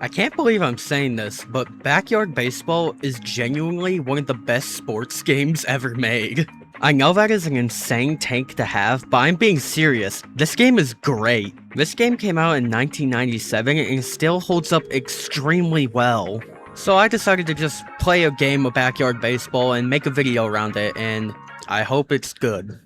I can't believe I'm saying this, but Backyard Baseball is genuinely one of the best sports games ever made. I know that is an insane take to have, but I'm being serious. This game is great. This game came out in 1997 and it still holds up extremely well. So I decided to just play a game of Backyard Baseball and make a video around it, and I hope it's good.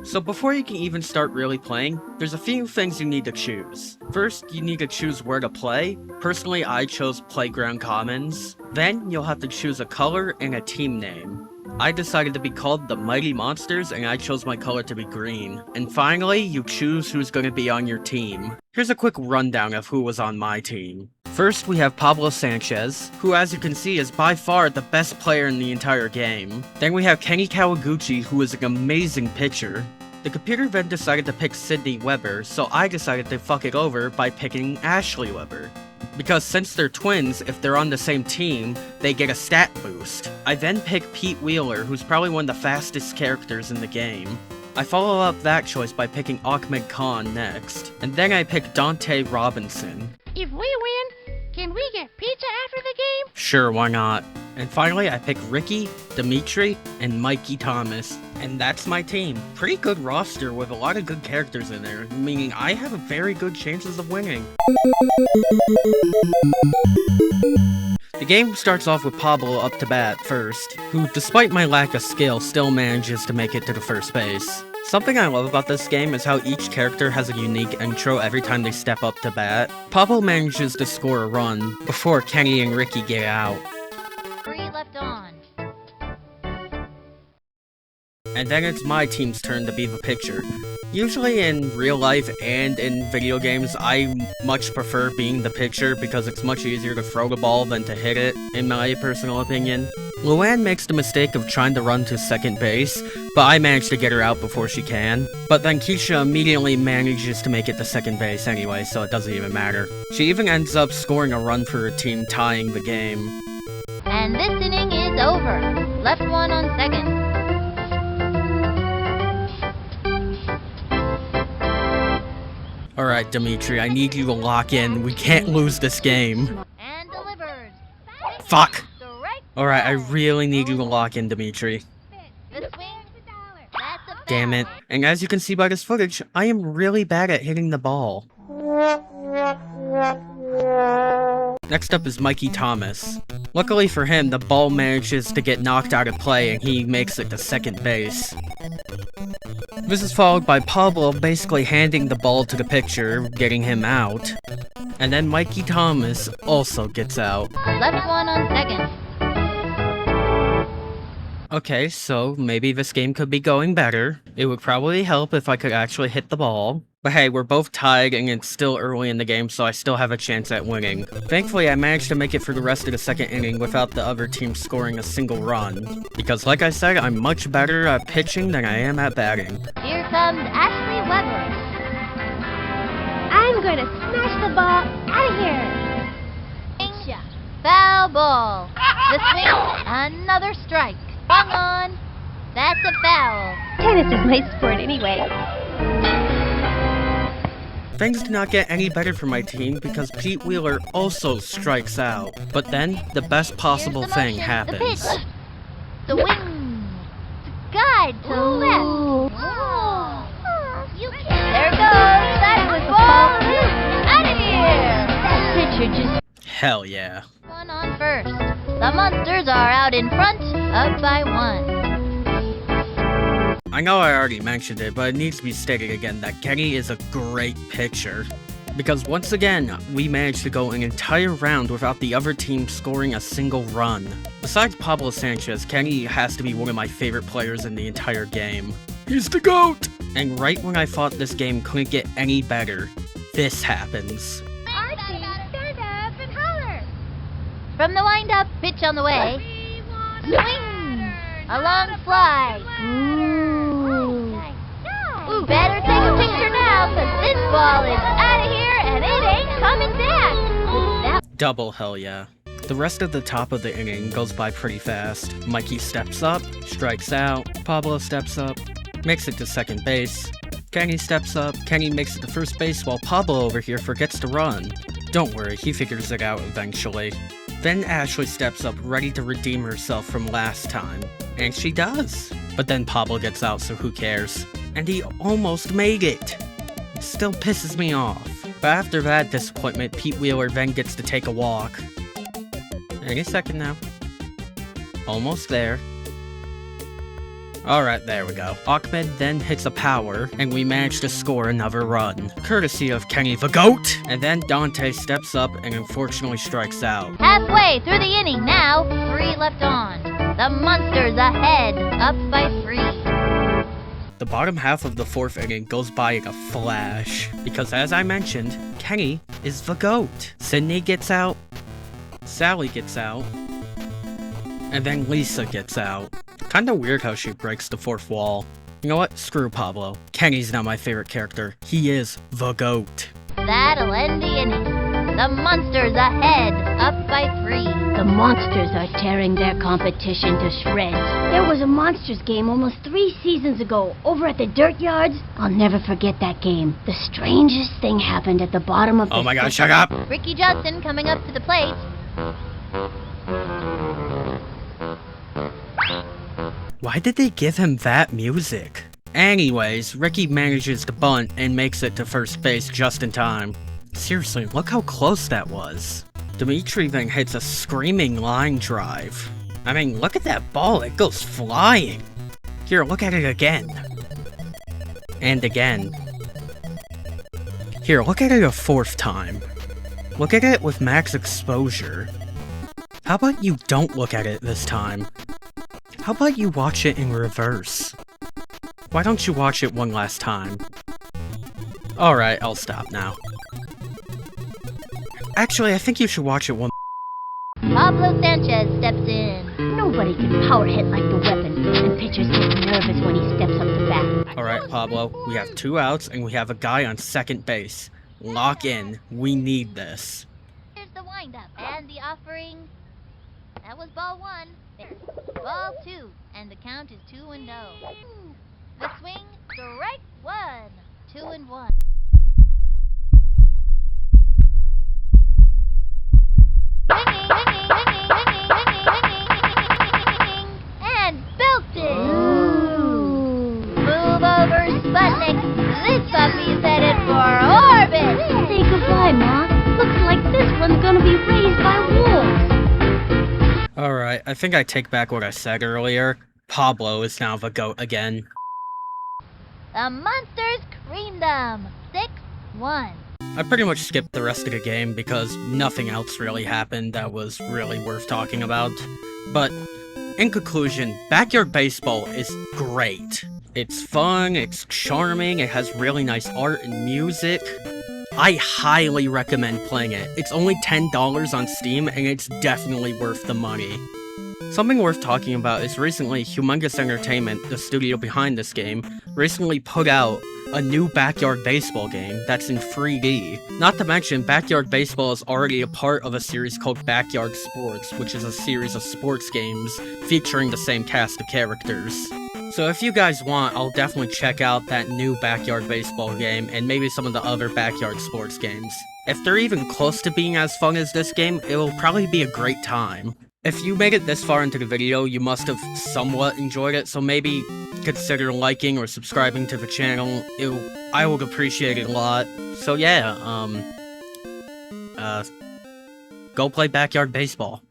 So before you can even start really playing, there's a few things you need to choose. First, you need to choose where to play. Personally, I chose Playground Commons. Then, you'll have to choose a color and a team name. I decided to be called the Mighty Monsters, and I chose my color to be green. And finally, you choose who's going to be on your team. Here's a quick rundown of who was on my team. First, we have Pablo Sanchez, who as you can see is by far the best player in the entire game. Then we have Kenny Kawaguchi, who is an amazing pitcher. The computer then decided to pick Sydney Weber, so I decided to fuck it over by picking Ashley Weber. Because since they're twins, if they're on the same team, they get a stat boost. I then pick Pete Wheeler, who's probably one of the fastest characters in the game. I follow up that choice by picking Ahmed Khan next, and then I pick Dante Robinson. If we win, can we get pizza after the game? Sure, why not? And finally, I pick Ricky, Dimitri, and Mikey Thomas. And that's my team. Pretty good roster with a lot of good characters in there, meaning I have a very good chances of winning. The game starts off with Pablo up to bat first, who despite my lack of skill still manages to make it to the first base. Something I love about this game is how each character has a unique intro every time they step up to bat. Pablo manages to score a run before Kenny and Ricky get out. 3 left on. And then it's my team's turn to be the pitcher. Usually in real life and in video games, I much prefer being the pitcher because it's much easier to throw the ball than to hit it, in my personal opinion. Luann makes the mistake of trying to run to second base, but I manage to get her out before she can. But then Keisha immediately manages to make it to second base anyway, so it doesn't even matter. She even ends up scoring a run for her team, tying the game. And this inning is over. Left one on second. Alright, Dimitri, I need you to lock in. We can't lose this game. And delivered. Fuck! Strike. Alright, I really need you to lock in, Dimitri. The swing. That's a Damn it. And as you can see by this footage, I am really bad at hitting the ball. Next up is Mikey Thomas. Luckily for him, the ball manages to get knocked out of play and he makes it to second base. This is followed by Pablo basically handing the ball to the pitcher, getting him out. And then Mikey Thomas also gets out. Left one on second. Okay, so maybe this game could be going better. It would probably help if I could actually hit the ball. But hey, we're both tied and it's still early in the game, so I still have a chance at winning. Thankfully, I managed to make it through the rest of the second inning without the other team scoring a single run. Because like I said, I'm much better at pitching than I am at batting. Here comes Ashley Weber. I'm going to smash the ball out of here. Foul ball. The swing. Another strike. Swung on. That's a foul. Tennis is my sport anyway. Things do not get any better for my team because Pete Wheeler also strikes out. But then, the best possible Here's the thing motion. happens. The pitch. The wing. Guide to left. There goes. That's the ball. Out of here. That pitcher just... Hell yeah. One on first. The Monsters are out in front, up by 1. I know I already mentioned it, but it needs to be stated again that Kenny is a great pitcher. Because once again, we managed to go an entire round without the other team scoring a single run. Besides Pablo Sanchez, Kenny has to be one of my favorite players in the entire game. He's the GOAT! And right when I thought this game couldn't get any better, this happens. Archie, stand up and holler. From the wind-up, pitch on the way. Swing! A long fly. Ooh, better take a picture now, cause this ball is out of here and it ain't coming back. Double hell yeah. The rest of the top of the inning goes by pretty fast. Mikey steps up, strikes out, Pablo steps up, makes it to second base, Kenny steps up, Kenny makes it to first base while Pablo over here forgets to run. Don't worry, he figures it out eventually. Then Ashley steps up ready to redeem herself from last time. And she does. But then Pablo gets out, so who cares? And he almost made it! It still pisses me off. But after that disappointment, Pete Wheeler then gets to take a walk. Any second now. Almost there. Alright, there we go. Ahmed then hits a power, and we manage to score another run, courtesy of Kenny the GOAT! And then Dante steps up and unfortunately strikes out. Halfway through the inning now, 3 left on. The Monsters ahead, up by 3. The bottom half of the 4th inning goes by in a flash, because as I mentioned, Kenny is the GOAT. Sydney gets out, Sally gets out, and then Lisa gets out. Kinda weird how she breaks the 4th wall. You know what? Screw Pablo. Kenny's not my favorite character. He is the GOAT. That'll end the inning. The Monsters ahead, up by 3. The Monsters are tearing their competition to shreds. There was a Monsters game almost 3 seasons ago over at the Dirt Yards. I'll never forget that game. The strangest thing happened at the bottom of the... Oh my god, shut up! Ricky Justin coming up to the plate. Why did they give him that music? Anyways, Ricky manages to bunt and makes it to first base just in time. Seriously, look how close that was. Dimitri then hits a screaming line drive. I mean, look at that ball, it goes flying. Here, look at it again. And again. Here, look at it a 4th time. Look at it with max exposure. How about you don't look at it this time? How about you watch it in reverse? Why don't you watch it one last time? Alright, I'll stop now. Actually, I think you should watch it one. Pablo Sanchez steps in. Nobody can power hit like the weapon, and pitchers get nervous when he steps up to bat. Alright, Pablo, we have 2 outs and we have a guy on second base. Lock in. We need this. Here's the windup and the offering. That was ball 1. There. Ball 2, and the count is 2-0. The swing, strike 1. 2-1. And belted. Move over, Sputnik. This puppy's headed for orbit. Say goodbye, Ma. Looks like this one's gonna be raised by wolves. Alright, I think I take back what I said earlier. Pablo is now the GOAT again. The Monsters creamed them. 6-1. I pretty much skipped the rest of the game because nothing else really happened that was really worth talking about. But, in conclusion, Backyard Baseball is great. It's fun, it's charming, it has really nice art and music. I highly recommend playing it. It's only $10 on Steam, and it's definitely worth the money. Something worth talking about is recently Humongous Entertainment, the studio behind this game, recently put out a new Backyard Baseball game that's in 3D. Not to mention, Backyard Baseball is already a part of a series called Backyard Sports, which is a series of sports games featuring the same cast of characters. So if you guys want, I'll definitely check out that new Backyard Baseball game and maybe some of the other Backyard Sports games. If they're even close to being as fun as this game, it will probably be a great time. If you made it this far into the video, you must have somewhat enjoyed it, so maybe consider liking or subscribing to the channel. I would appreciate it a lot. So yeah, go play Backyard Baseball.